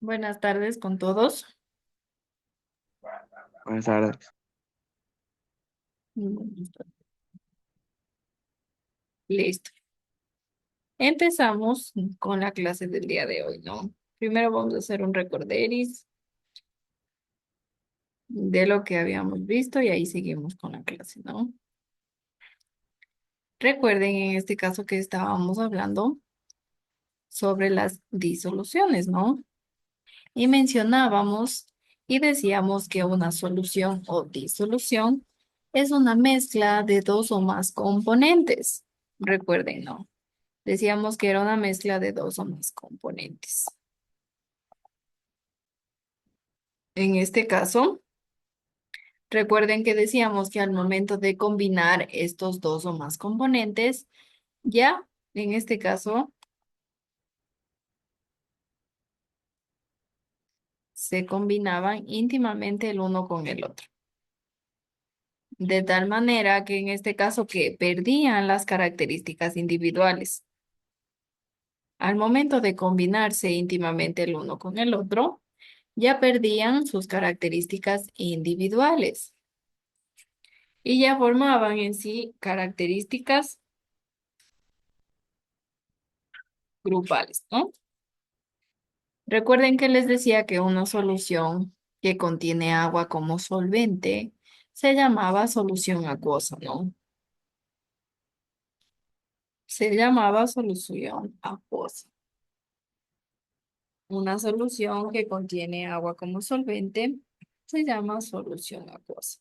Buenas tardes con todos. Buenas tardes. Mm, Listo. Empezamos con la clase del día de hoy, ¿no? Primero vamos a hacer un recorderis de lo que habíamos visto y ahí seguimos con la clase, ¿no? Recuerden en este caso que estábamos hablando sobre las disoluciones, ¿no? Y mencionábamos y decíamos que una solución o disolución es una mezcla de dos o más componentes. Recuerden, ¿no? Decíamos que era una mezcla de dos o más componentes. En este caso, recuerden que decíamos que al momento de combinar estos dos o más componentes, ya en este caso se combinaban íntimamente el uno con el otro. De tal manera que en este caso que perdían las características individuales. Al momento de combinarse íntimamente el uno con el otro, ya perdían sus características individuales y ya formaban en sí características grupales, ¿no? Recuerden que les decía que una solución que contiene agua como solvente se llamaba solución acuosa, ¿no? Se llamaba solución acuosa. Una solución que contiene agua como solvente se llama solución acuosa.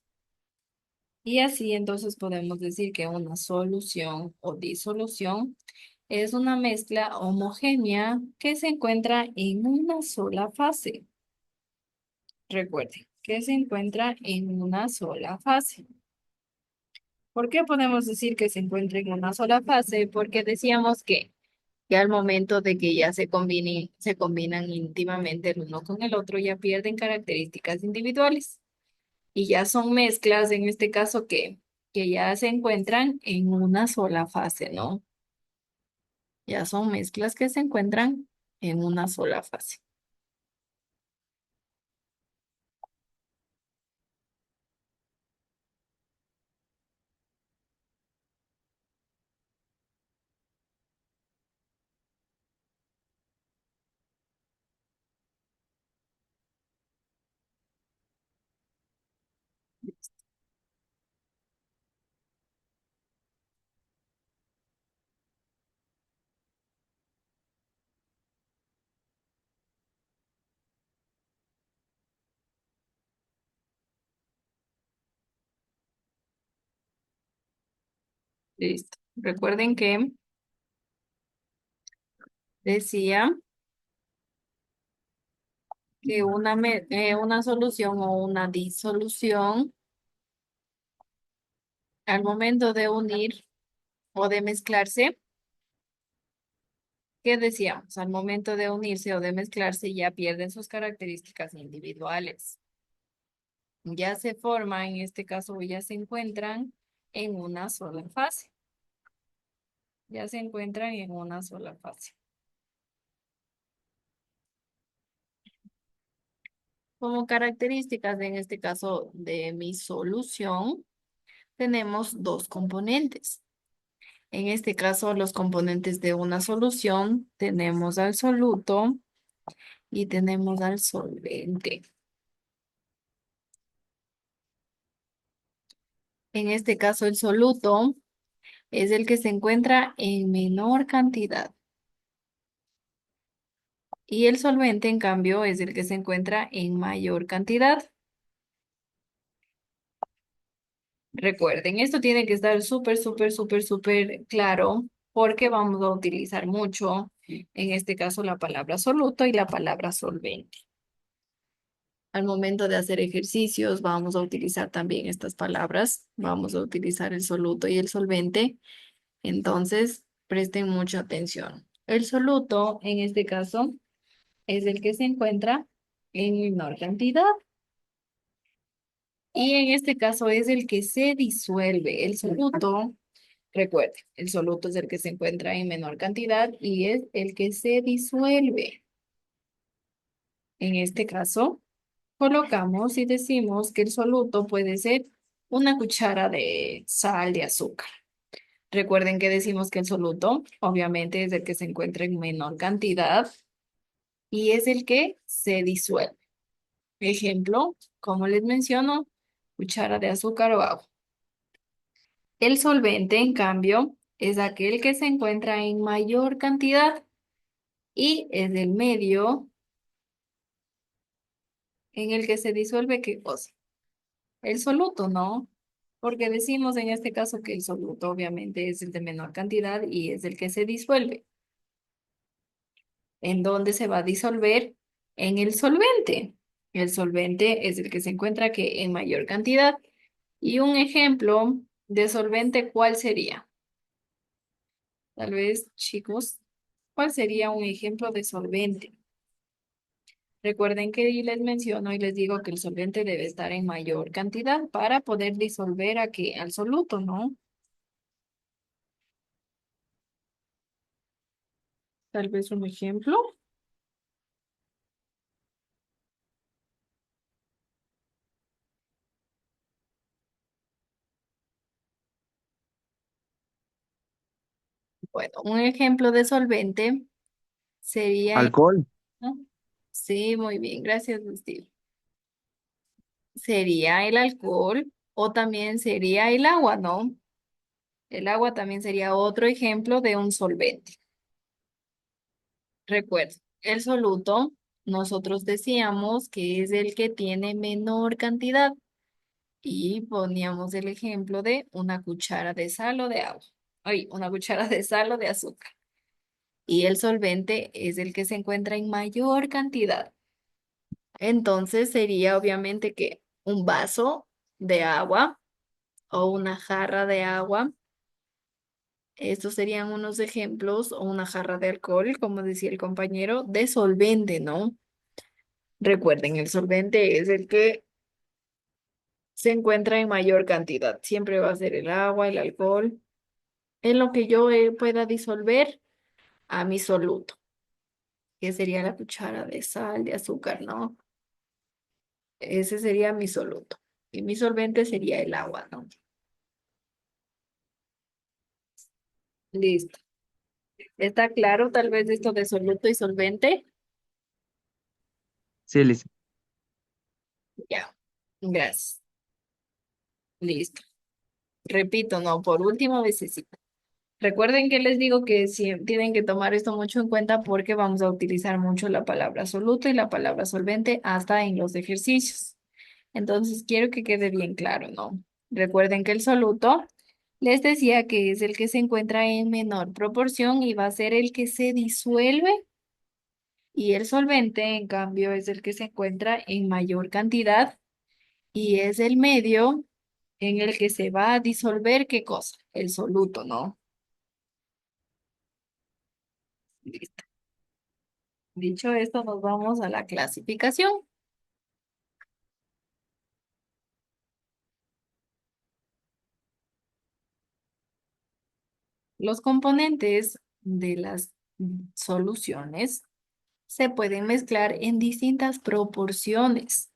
Y así entonces podemos decir que una solución o disolución es una mezcla homogénea que se encuentra en una sola fase. Recuerden que se encuentra en una sola fase. ¿Por qué podemos decir que se encuentra en una sola fase? Porque decíamos que al momento de que ya se combinan íntimamente el uno con el otro, ya pierden características individuales y ya son mezclas, en este caso, que ya se encuentran en una sola fase, ¿no? Ya son mezclas que se encuentran en una sola fase. Listo. Recuerden que decía que una solución o una disolución al momento de unir o de mezclarse, ¿qué decíamos? Al momento de unirse o de mezclarse ya pierden sus características individuales. Ya se forman, en este caso ya se encuentran en una sola fase. Ya se encuentran en una sola fase. Como características, en este caso de mi solución, tenemos dos componentes. En este caso, los componentes de una solución tenemos al soluto y tenemos al solvente. En este caso, el soluto es el que se encuentra en menor cantidad y el solvente, en cambio, es el que se encuentra en mayor cantidad. Recuerden, esto tiene que estar súper, súper, súper, súper claro porque vamos a utilizar mucho, en este caso, la palabra soluto y la palabra solvente. Al momento de hacer ejercicios, vamos a utilizar también estas palabras. Vamos a utilizar el soluto y el solvente. Entonces, presten mucha atención. El soluto, en este caso, es el que se encuentra en menor cantidad. Y en este caso es el que se disuelve. El soluto, recuerde, el soluto es el que se encuentra en menor cantidad y es el que se disuelve. En este caso, colocamos y decimos que el soluto puede ser una cuchara de sal de azúcar. Recuerden que decimos que el soluto, obviamente, es el que se encuentra en menor cantidad y es el que se disuelve. Ejemplo, como les menciono, cuchara de azúcar o agua. El solvente, en cambio, es aquel que se encuentra en mayor cantidad y es el medio en el que se disuelve qué cosa. El soluto, ¿no? Porque decimos en este caso que el soluto obviamente es el de menor cantidad y es el que se disuelve. ¿En dónde se va a disolver? En el solvente. El solvente es el que se encuentra que en mayor cantidad. Y un ejemplo de solvente, ¿cuál sería? Tal vez, chicos, ¿cuál sería un ejemplo de solvente? Recuerden que les menciono y les digo que el solvente debe estar en mayor cantidad para poder disolver a que al soluto, ¿no? Tal vez un ejemplo. Bueno, un ejemplo de solvente sería, Alcohol. ¿no? Sí, muy bien, gracias, Steve. Sería el alcohol o también sería el agua, ¿no? El agua también sería otro ejemplo de un solvente. Recuerda, el soluto, nosotros decíamos que es el que tiene menor cantidad y poníamos el ejemplo de una cuchara de sal o de agua. Ay, una cuchara de sal o de azúcar. Y el solvente es el que se encuentra en mayor cantidad. Entonces sería obviamente que un vaso de agua o una jarra de agua. Estos serían unos ejemplos o una jarra de alcohol, como decía el compañero, de solvente, ¿no? Recuerden, el solvente es el que se encuentra en mayor cantidad. Siempre va a ser el agua, el alcohol, en lo que yo pueda disolver a mi soluto, que sería la cuchara de sal, de azúcar, ¿no? Ese sería mi soluto. Y mi solvente sería el agua, ¿no? Listo. ¿Está claro tal vez esto de soluto y solvente? Sí, listo. Ya. Gracias. Listo. Repito, no, por última vez sí. Recuerden que les digo que tienen que tomar esto mucho en cuenta porque vamos a utilizar mucho la palabra soluto y la palabra solvente hasta en los ejercicios. Entonces, quiero que quede bien claro, ¿no? Recuerden que el soluto les decía que es el que se encuentra en menor proporción y va a ser el que se disuelve y el solvente, en cambio, es el que se encuentra en mayor cantidad y es el medio en el que se va a disolver, ¿qué cosa? El soluto, ¿no? Listo. Dicho esto, nos vamos a la clasificación. Los componentes de las soluciones se pueden mezclar en distintas proporciones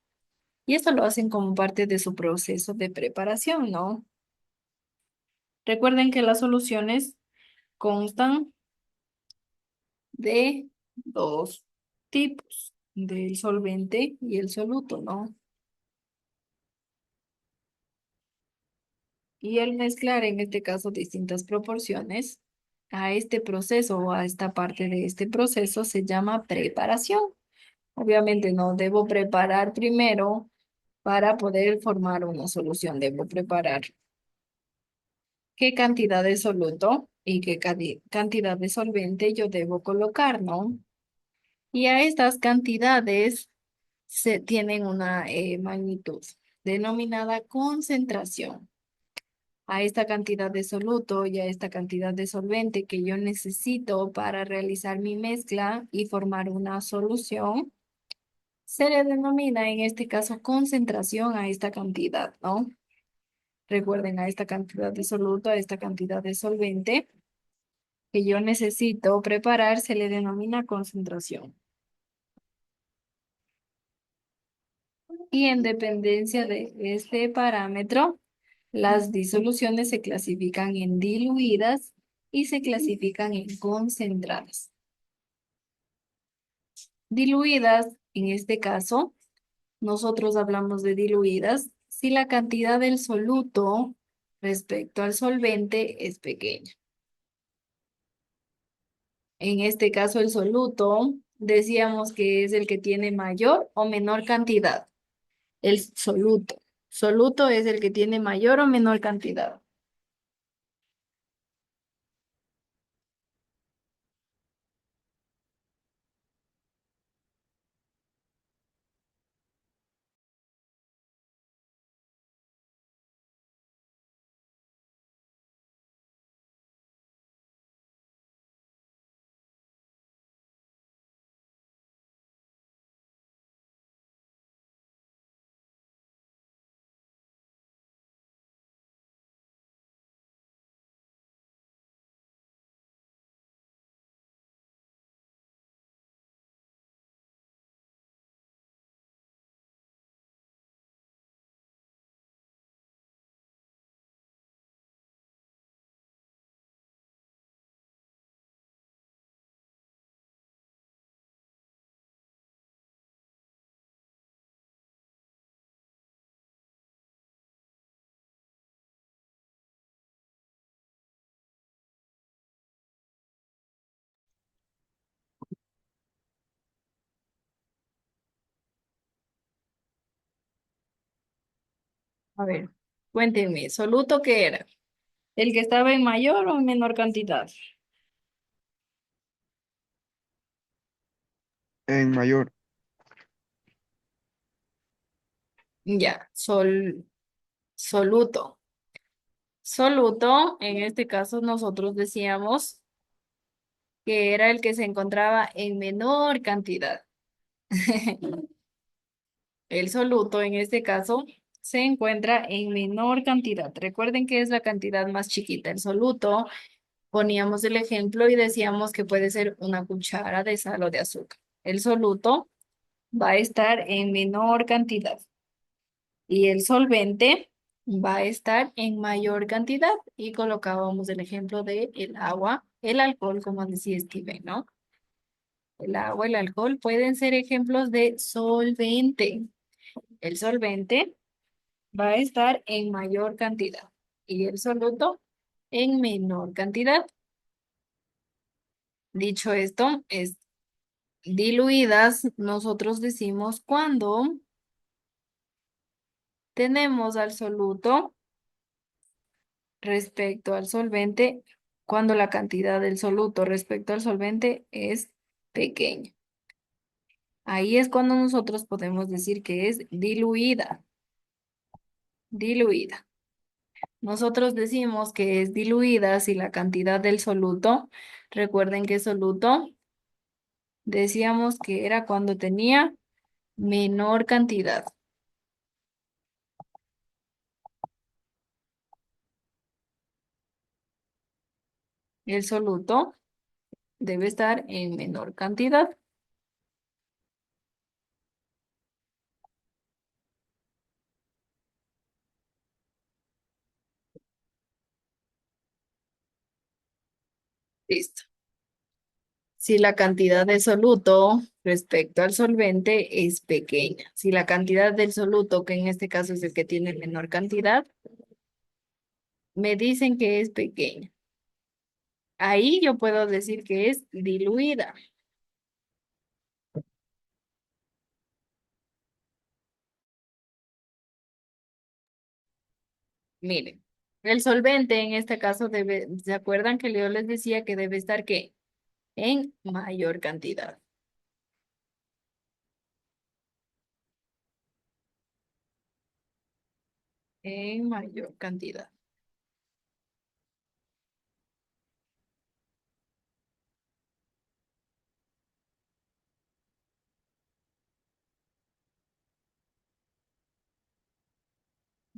y esto lo hacen como parte de su proceso de preparación, ¿no? Recuerden que las soluciones constan de dos tipos, del solvente y el soluto, ¿no? Y al mezclar en este caso distintas proporciones, a este proceso o a esta parte de este proceso se llama preparación. Obviamente no debo preparar primero para poder formar una solución. Debo preparar qué cantidad de soluto y qué cantidad de solvente yo debo colocar, ¿no? Y a estas cantidades se tienen una magnitud denominada concentración. A esta cantidad de soluto y a esta cantidad de solvente que yo necesito para realizar mi mezcla y formar una solución, se le denomina en este caso concentración a esta cantidad, ¿no? Recuerden a esta cantidad de soluto, a esta cantidad de solvente que yo necesito preparar, se le denomina concentración. Y en dependencia de este parámetro, las disoluciones se clasifican en diluidas y se clasifican en concentradas. Diluidas, en este caso, nosotros hablamos de diluidas si la cantidad del soluto respecto al solvente es pequeña. En este caso, el soluto, decíamos que es el que tiene mayor o menor cantidad. El soluto. Soluto es el que tiene mayor o menor cantidad. A ver, cuéntenme, ¿soluto qué era? ¿El que estaba en mayor o en menor cantidad? En mayor. Ya, soluto. Soluto, en este caso nosotros decíamos que era el que se encontraba en menor cantidad. El soluto, en este caso, se encuentra en menor cantidad. Recuerden que es la cantidad más chiquita. El soluto, poníamos el ejemplo y decíamos que puede ser una cuchara de sal o de azúcar. El soluto va a estar en menor cantidad y el solvente va a estar en mayor cantidad. Y colocábamos el ejemplo de el agua, el alcohol, como decía Steven, ¿no? El agua, el alcohol pueden ser ejemplos de solvente. El solvente va a estar en mayor cantidad y el soluto en menor cantidad. Dicho esto, es diluidas, nosotros decimos cuando tenemos al soluto respecto al solvente, cuando la cantidad del soluto respecto al solvente es pequeña. Ahí es cuando nosotros podemos decir que es diluida, diluida. Nosotros decimos que es diluida si la cantidad del soluto, recuerden que soluto decíamos que era cuando tenía menor cantidad. El soluto debe estar en menor cantidad. Listo. Si la cantidad de soluto respecto al solvente es pequeña. Si la cantidad del soluto, que en este caso es el que tiene menor cantidad, me dicen que es pequeña. Ahí yo puedo decir que es diluida. Miren, el solvente en este caso debe, ¿se acuerdan que yo les decía que debe estar qué? En mayor cantidad. En mayor cantidad.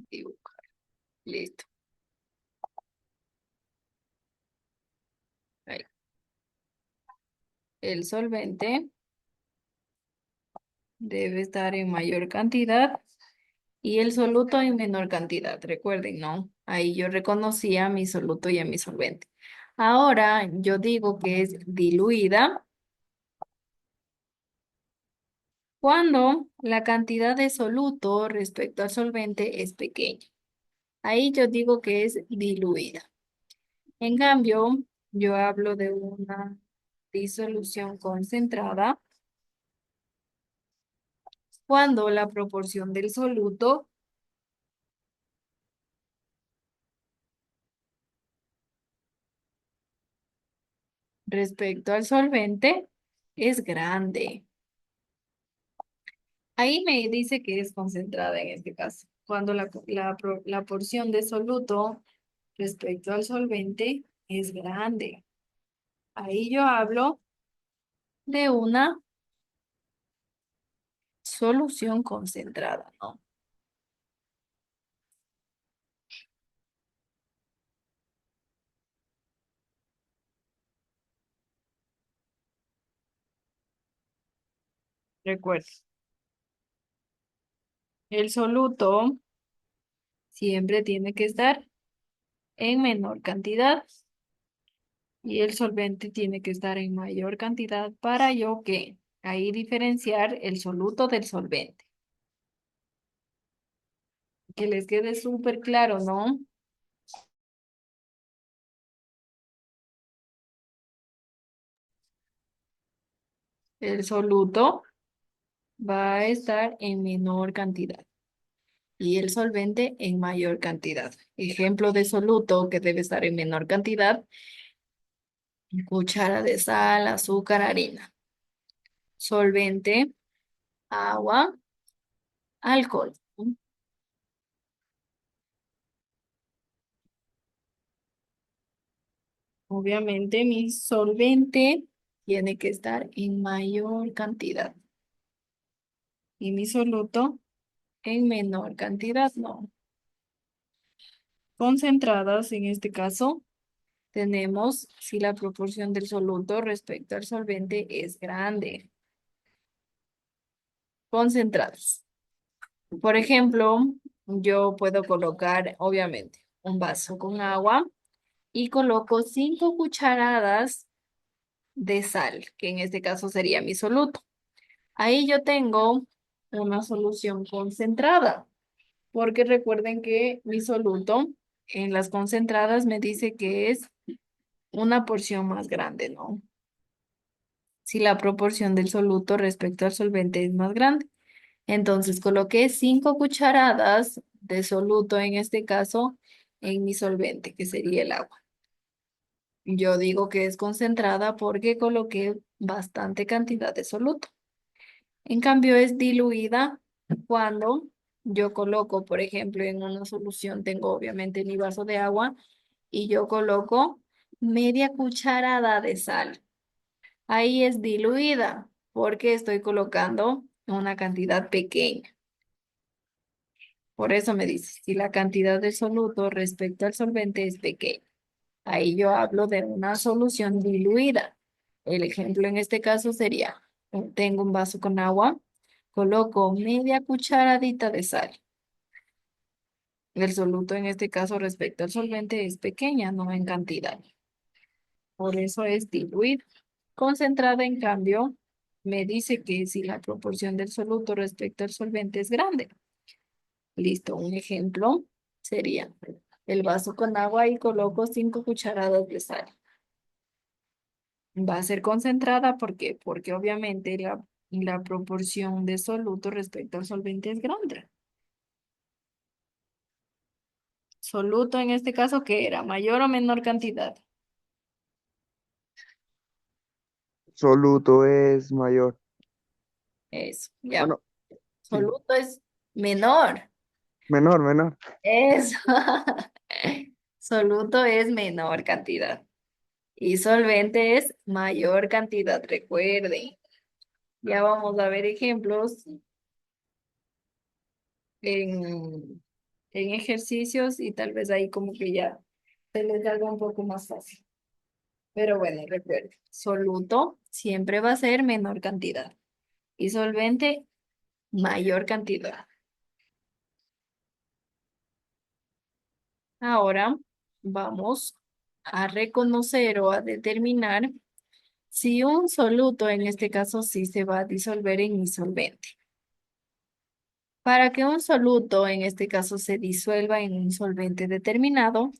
Dibujar. Listo. Ahí. El solvente debe estar en mayor cantidad y el soluto en menor cantidad. Recuerden, ¿no? Ahí yo reconocía a mi soluto y a mi solvente. Ahora yo digo que es diluida cuando la cantidad de soluto respecto al solvente es pequeña. Ahí yo digo que es diluida. En cambio, yo hablo de una disolución concentrada cuando la proporción del soluto respecto al solvente es grande. Ahí me dice que es concentrada en este caso. Cuando la porción de soluto respecto al solvente es grande. Ahí yo hablo de una solución concentrada, ¿no? Recuerda, el soluto siempre tiene que estar en menor cantidad y el solvente tiene que estar en mayor cantidad para yo que ahí diferenciar el soluto del solvente. Que les quede súper claro, ¿no? El soluto va a estar en menor cantidad y el solvente en mayor cantidad. Ejemplo de soluto que debe estar en menor cantidad: cuchara de sal, azúcar, harina. Solvente, agua, alcohol. Obviamente mi solvente tiene que estar en mayor cantidad y mi soluto en menor cantidad, no. Concentradas en este caso tenemos si la proporción del soluto respecto al solvente es grande. Concentradas. Por ejemplo, yo puedo colocar, obviamente, un vaso con agua y coloco 5 cucharadas de sal, que en este caso sería mi soluto. Ahí yo tengo una solución concentrada, porque recuerden que mi soluto en las concentradas me dice que es una porción más grande, ¿no? Si la proporción del soluto respecto al solvente es más grande. Entonces coloqué 5 cucharadas de soluto, en este caso, en mi solvente, que sería el agua. Yo digo que es concentrada porque coloqué bastante cantidad de soluto. En cambio, es diluida cuando yo coloco, por ejemplo, en una solución, tengo obviamente mi vaso de agua y yo coloco media cucharada de sal. Ahí es diluida porque estoy colocando una cantidad pequeña. Por eso me dice, si la cantidad de soluto respecto al solvente es pequeña. Ahí yo hablo de una solución diluida. El ejemplo en este caso sería, tengo un vaso con agua, coloco media cucharadita de sal. El soluto en este caso respecto al solvente es pequeña, no en cantidad. Por eso es diluida. Concentrada, en cambio, me dice que si la proporción del soluto respecto al solvente es grande. Listo, un ejemplo sería el vaso con agua y coloco 5 cucharadas de sal. Va a ser concentrada porque obviamente la proporción de soluto respecto al solvente es grande. Soluto en este caso, ¿qué era? ¿Mayor o menor cantidad? Soluto es mayor. Eso, Ah, ya. no, sí, Soluto es menor. menor, menor. Eso. Soluto es menor cantidad. Y solvente es mayor cantidad, recuerden. Ya vamos a ver ejemplos en ejercicios y tal vez ahí como que ya se les haga un poco más fácil. Pero bueno, recuerden, soluto siempre va a ser menor cantidad y solvente mayor cantidad. Ahora vamos a reconocer o a determinar si un soluto, en este caso sí se va a disolver en mi solvente. Para que un soluto, en este caso, se disuelva en un solvente determinado,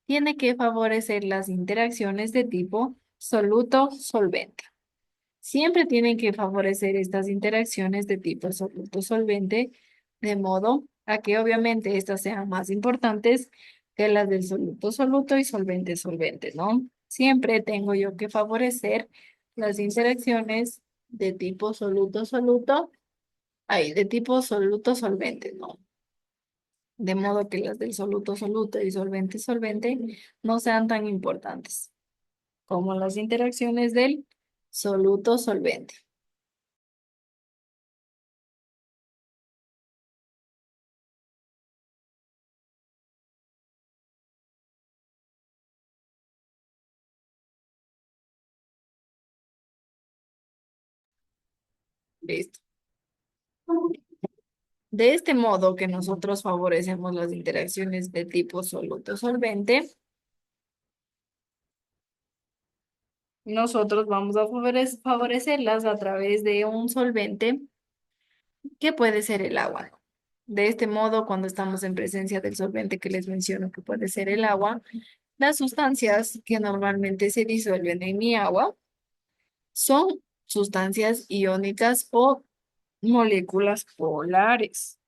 tiene que favorecer las interacciones de tipo soluto-solvente. Siempre tienen que favorecer estas interacciones de tipo soluto-solvente, de modo a que obviamente estas sean más importantes que las del soluto-soluto y solvente-solvente, ¿no? Siempre tengo yo que favorecer las interacciones de tipo soluto-soluto, de tipo soluto-solvente, ¿no? De modo que las del soluto-soluto y solvente-solvente no sean tan importantes como las interacciones del soluto-solvente. Listo. De este modo que nosotros favorecemos las interacciones de tipo soluto-solvente, nosotros vamos a favorecerlas a través de un solvente que puede ser el agua. De este modo, cuando estamos en presencia del solvente que les menciono que puede ser el agua, las sustancias que normalmente se disuelven en mi agua son sustancias iónicas o moléculas polares.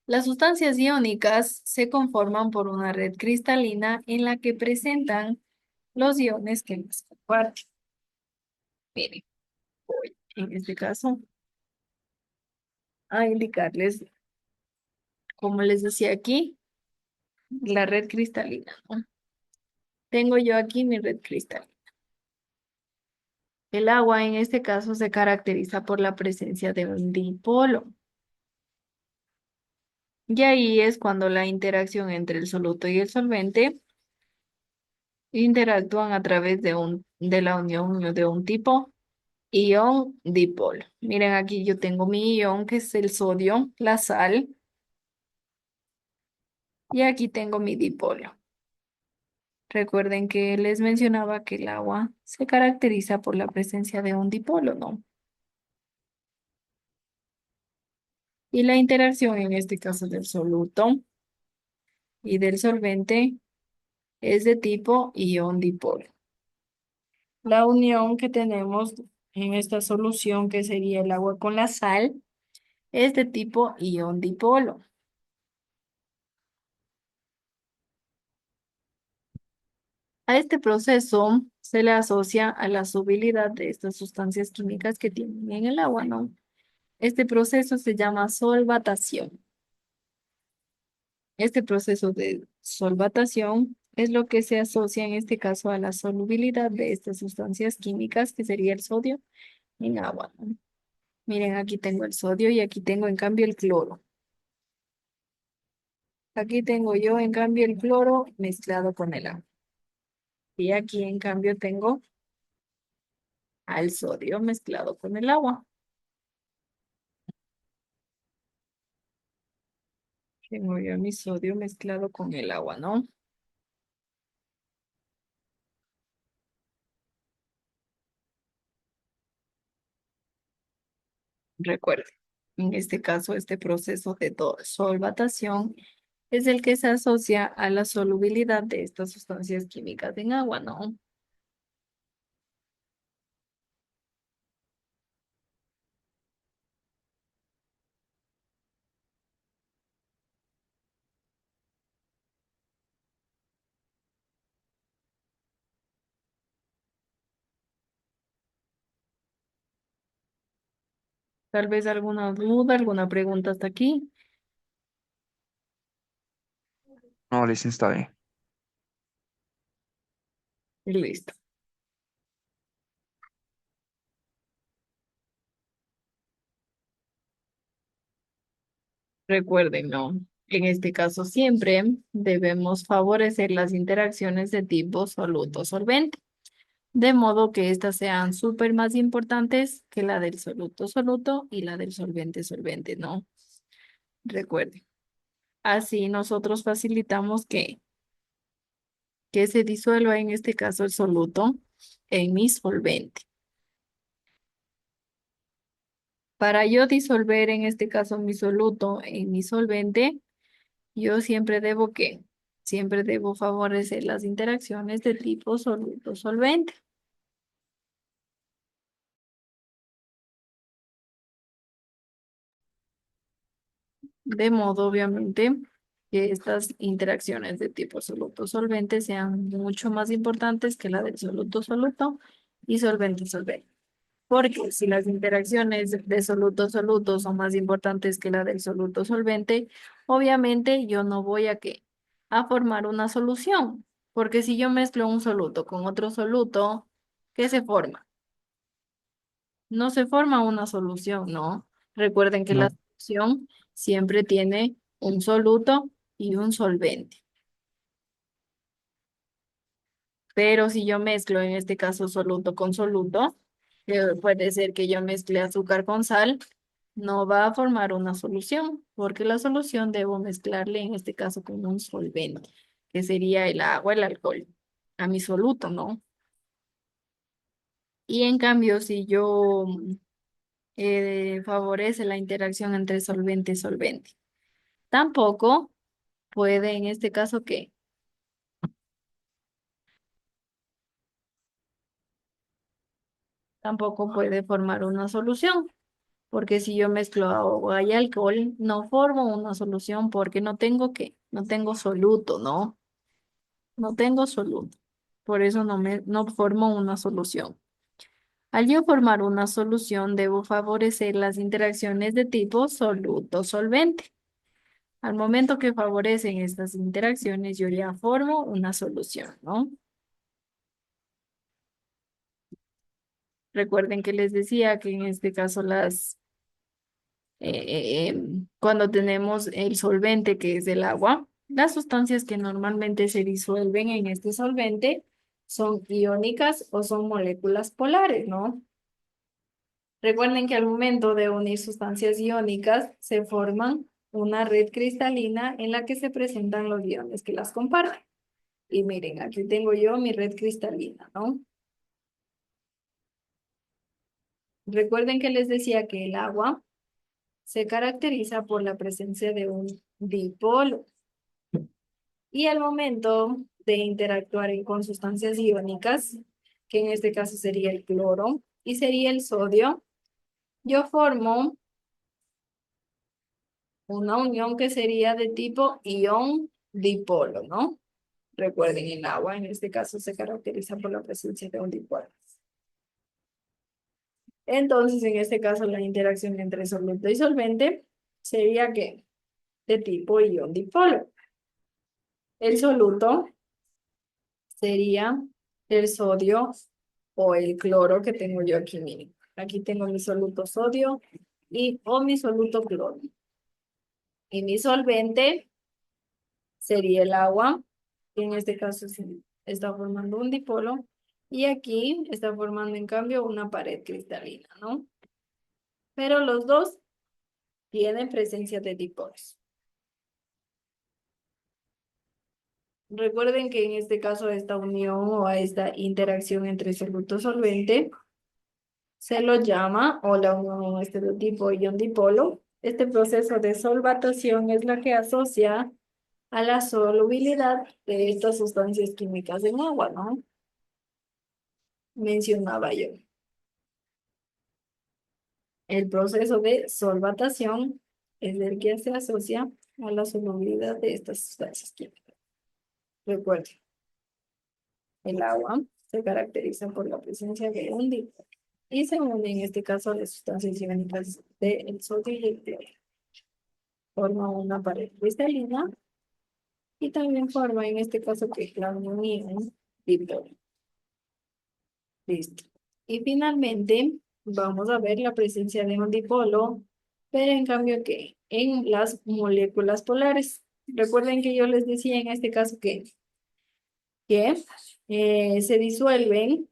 Las sustancias iónicas se conforman por una red cristalina en la que presentan los iones que las comparten. Miren, voy en este caso a indicarles, como les decía aquí, la red cristalina, ¿no? Tengo yo aquí mi red cristalina. El agua en este caso se caracteriza por la presencia de un dipolo. Y ahí es cuando la interacción entre el soluto y el solvente interactúan a través de la unión de un tipo ion dipolo. Miren, aquí yo tengo mi ion, que es el sodio, la sal, y aquí tengo mi dipolo. Recuerden que les mencionaba que el agua se caracteriza por la presencia de un dipolo, ¿no? Y la interacción en este caso del soluto y del solvente es de tipo ion dipolo. La unión que tenemos en esta solución, que sería el agua con la sal, es de tipo ion dipolo. A este proceso se le asocia a la solubilidad de estas sustancias químicas que tienen en el agua, ¿no? Este proceso se llama solvatación. Este proceso de solvatación es lo que se asocia en este caso a la solubilidad de estas sustancias químicas, que sería el sodio en agua, ¿no? Miren, aquí tengo el sodio y aquí tengo en cambio el cloro. Aquí tengo yo en cambio el cloro mezclado con el agua. Y aquí en cambio tengo al sodio mezclado con el agua. Tengo yo mi sodio mezclado con el agua, ¿no? Recuerden, en este caso, este proceso de solvatación es el que se asocia a la solubilidad de estas sustancias químicas en agua, ¿no? Tal vez alguna duda, alguna pregunta hasta aquí. No, listo, está bien. Y listo. Recuerden, ¿no? En este caso siempre debemos favorecer las interacciones de tipo soluto-solvente. de modo que estas sean súper más importantes que la del soluto-soluto y la del solvente-solvente, ¿no? Recuerden. Así nosotros facilitamos que se disuelva en este caso el soluto en mi solvente. Para yo disolver en este caso mi soluto en mi solvente, yo siempre debo siempre debo favorecer las interacciones de tipo soluto-solvente. De modo, obviamente, que estas interacciones de tipo soluto-solvente sean mucho más importantes que la del soluto-soluto y solvente-solvente. Porque si las interacciones de soluto-soluto son más importantes que la del soluto-solvente, obviamente yo no voy a formar una solución. Porque si yo mezclo un soluto con otro soluto, ¿qué se forma? No se forma una solución, ¿no? Recuerden que la No, solución siempre tiene un soluto y un solvente. Pero si yo mezclo en este caso soluto con soluto, que puede ser que yo mezcle azúcar con sal, no va a formar una solución, porque la solución debo mezclarle en este caso con un solvente, que sería el agua, el alcohol, a mi soluto, ¿no? Y en cambio, si yo favorece la interacción entre solvente y solvente, tampoco puede en este caso que tampoco puede formar una solución. Porque si yo mezclo agua y alcohol, no formo una solución porque no tengo soluto, ¿no? No tengo soluto. Por eso no formo una solución. Al yo formar una solución, debo favorecer las interacciones de tipo soluto-solvente. Al momento que favorecen estas interacciones, yo ya formo una solución, ¿no? Recuerden que les decía que en este caso cuando tenemos el solvente que es el agua, las sustancias que normalmente se disuelven en este solvente son iónicas o son moléculas polares, ¿no? Recuerden que al momento de unir sustancias iónicas se forman una red cristalina en la que se presentan los iones que las comparten. Y miren, aquí tengo yo mi red cristalina, ¿no? Recuerden que les decía que el agua se caracteriza por la presencia de un dipolo. Y al momento de interactuar con sustancias iónicas, que en este caso sería el cloro y sería el sodio, yo formo una unión que sería de tipo ión dipolo, ¿no? Recuerden, el agua en este caso se caracteriza por la presencia de un dipolo. Entonces, en este caso, la interacción entre soluto y solvente sería que de tipo ión dipolo. El soluto sería el sodio o el cloro que tengo yo aquí, miren. Aquí tengo mi soluto sodio o mi soluto cloro. Y mi solvente sería el agua, que en este caso está formando un dipolo. Y aquí está formando en cambio una pared cristalina, ¿no? Pero los dos tienen presencia de dipolos. Recuerden que en este caso esta unión o a esta interacción entre soluto solvente se lo llama, o la unión estereotipo ion dipolo. Este proceso de solvatación es la que asocia a la solubilidad de estas sustancias químicas en agua, ¿no? Mencionaba yo. El proceso de solvatación es el que se asocia a la solubilidad de estas sustancias químicas. Recuerden, el agua se caracteriza por la presencia de un dipolo y se une en este caso a las sustancias iónicas del sodio y el cloro. Forma una pared cristalina y también forma en este caso que es la unión dipolo. Listo. Y finalmente vamos a ver la presencia de un dipolo, pero en cambio que en las moléculas polares. Recuerden que yo les decía en este caso que se disuelven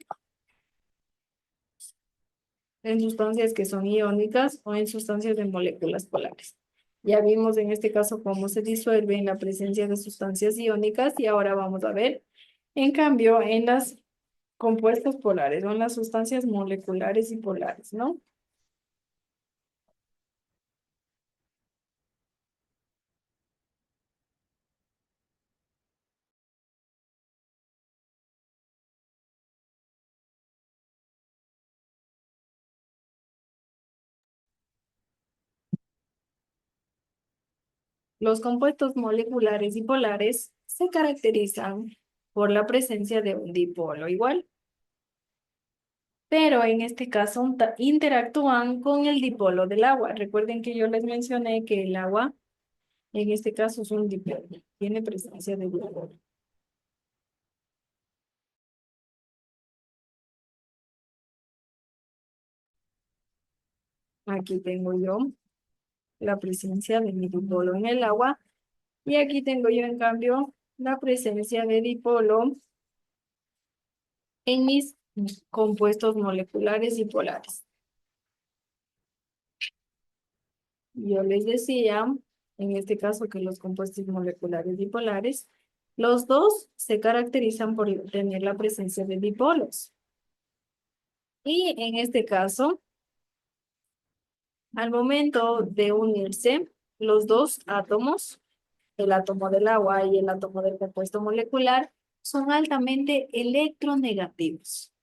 en sustancias que son iónicas o en sustancias de moléculas polares. Ya vimos en este caso cómo se disuelve en la presencia de sustancias iónicas y ahora vamos a ver, en cambio, en las compuestos polares o en las sustancias moleculares y polares, ¿no? Los compuestos moleculares y polares se caracterizan por la presencia de un dipolo igual, pero en este caso interactúan con el dipolo del agua. Recuerden que yo les mencioné que el agua, en este caso, es un dipolo, tiene presencia de dipolo. Aquí tengo yo la presencia de mi dipolo en el agua y aquí tengo yo, en cambio, la presencia de dipolo en mis compuestos moleculares y polares. Yo les decía, en este caso, que los compuestos moleculares dipolares, los dos se caracterizan por tener la presencia de dipolos. Y en este caso, al momento de unirse, los dos átomos, el átomo del agua y el átomo del compuesto molecular, son altamente electronegativos.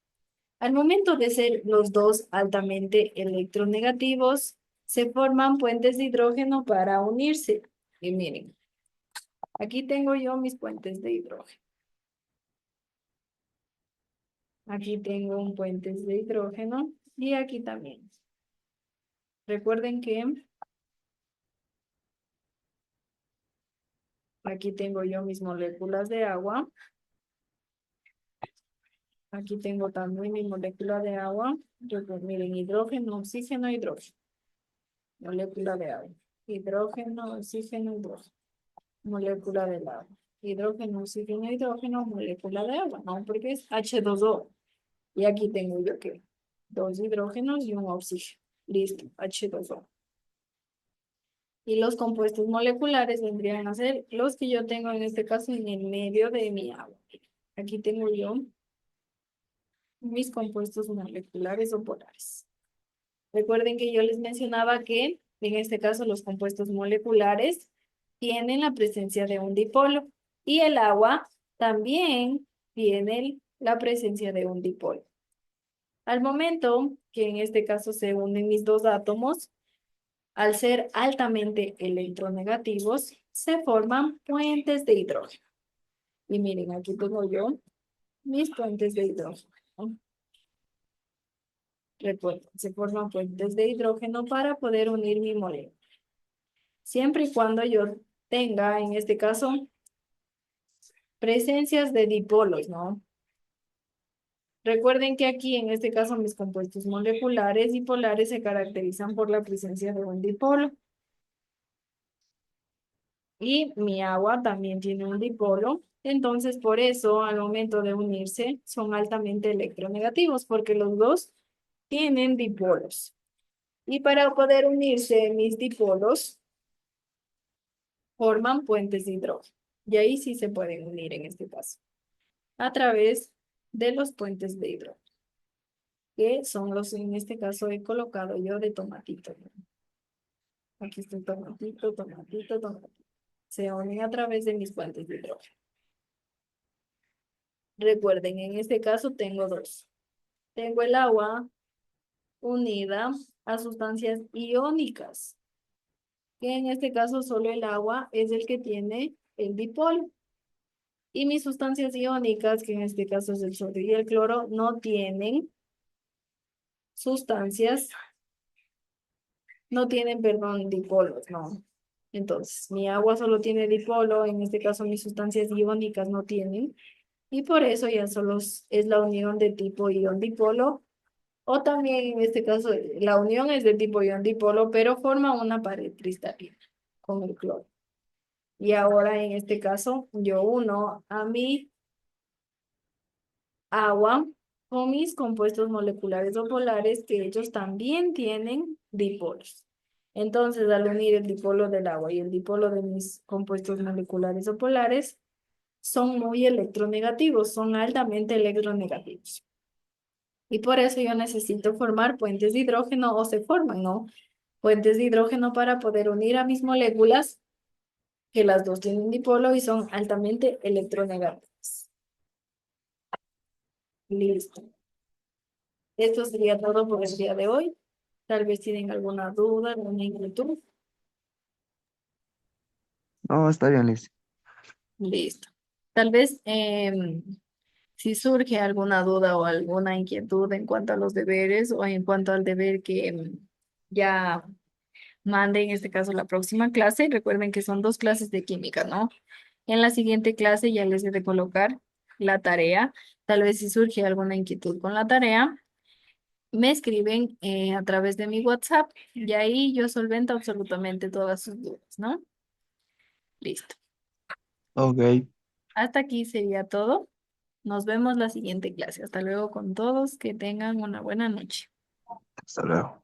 Al momento de ser los dos altamente electronegativos, se forman puentes de hidrógeno para unirse. Y miren, aquí tengo yo mis puentes de hidrógeno. Aquí tengo un puente de hidrógeno y aquí también. Recuerden que aquí tengo yo mis moléculas de agua. Aquí tengo también mi molécula de agua. Miren, hidrógeno, oxígeno, hidrógeno. Molécula de agua. Hidrógeno, oxígeno, hidrógeno. Molécula del agua. Hidrógeno, oxígeno, hidrógeno, molécula de agua, ¿no? Porque es H2O. Y aquí tengo yo que dos hidrógenos y un oxígeno. Listo, H2O. Y los compuestos moleculares vendrían a ser los que yo tengo en este caso en el medio de mi agua. Aquí tengo yo mis compuestos moleculares o polares. Recuerden que yo les mencionaba que en este caso los compuestos moleculares tienen la presencia de un dipolo y el agua también tiene la presencia de un dipolo. Al momento que en este caso se unen mis dos átomos, al ser altamente electronegativos, se forman puentes de hidrógeno. Y miren, aquí tengo yo mis puentes de hidrógeno. Recuerden, se forman puentes de hidrógeno para poder unir mi molécula. Siempre y cuando yo tenga, en este caso, presencias de dipolos, ¿no? Recuerden que aquí, en este caso, mis compuestos moleculares y polares se caracterizan por la presencia de un dipolo. Y mi agua también tiene un dipolo. Entonces, por eso, al momento de unirse, son altamente electronegativos, porque los dos tienen dipolos. Y para poder unirse mis dipolos, forman puentes de hidrógeno. Y ahí sí se pueden unir en este caso, a través de los puentes de hidrógeno, que son los, en este caso, he colocado yo de tomatito. Aquí está el tomatito, tomatito, tomatito. Se unen a través de mis puentes de hidrógeno. Recuerden, en este caso tengo dos. Tengo el agua unida a sustancias iónicas, que en este caso solo el agua es el que tiene el dipolo. Y mis sustancias iónicas, que en este caso es el sodio y el cloro, no tienen sustancias, no tienen, perdón, dipolos, no. Entonces, mi agua solo tiene dipolo, en este caso mis sustancias iónicas no tienen, y por eso ya solo es la unión de tipo ion-dipolo, o también en este caso la unión es de tipo ion-dipolo, pero forma una pared cristalina con el cloro. Y ahora en este caso yo uno a mi agua con mis compuestos moleculares o polares que ellos también tienen dipolos. Entonces, al unir el dipolo del agua y el dipolo de mis compuestos moleculares o polares, son muy electronegativos, son altamente electronegativos. Y por eso yo necesito formar puentes de hidrógeno o se forman, ¿no? Puentes de hidrógeno para poder unir a mis moléculas, que las dos tienen dipolo y son altamente electronegativas. Listo. Esto sería todo por el día de hoy. Tal vez tienen alguna duda, alguna inquietud. No, está bien, Liz. Listo. Tal vez si surge alguna duda o alguna inquietud en cuanto a los deberes o en cuanto al deber que ya mande, en este caso la próxima clase, recuerden que son dos clases de química, ¿no? En la siguiente clase ya les he de colocar la tarea. Tal vez si surge alguna inquietud con la tarea, me escriben a través de mi WhatsApp y ahí yo solvento absolutamente todas sus dudas, ¿no? Listo. Ok, Hasta aquí sería todo. Nos vemos la siguiente clase. Hasta luego con todos. Que tengan una buena noche. hasta luego.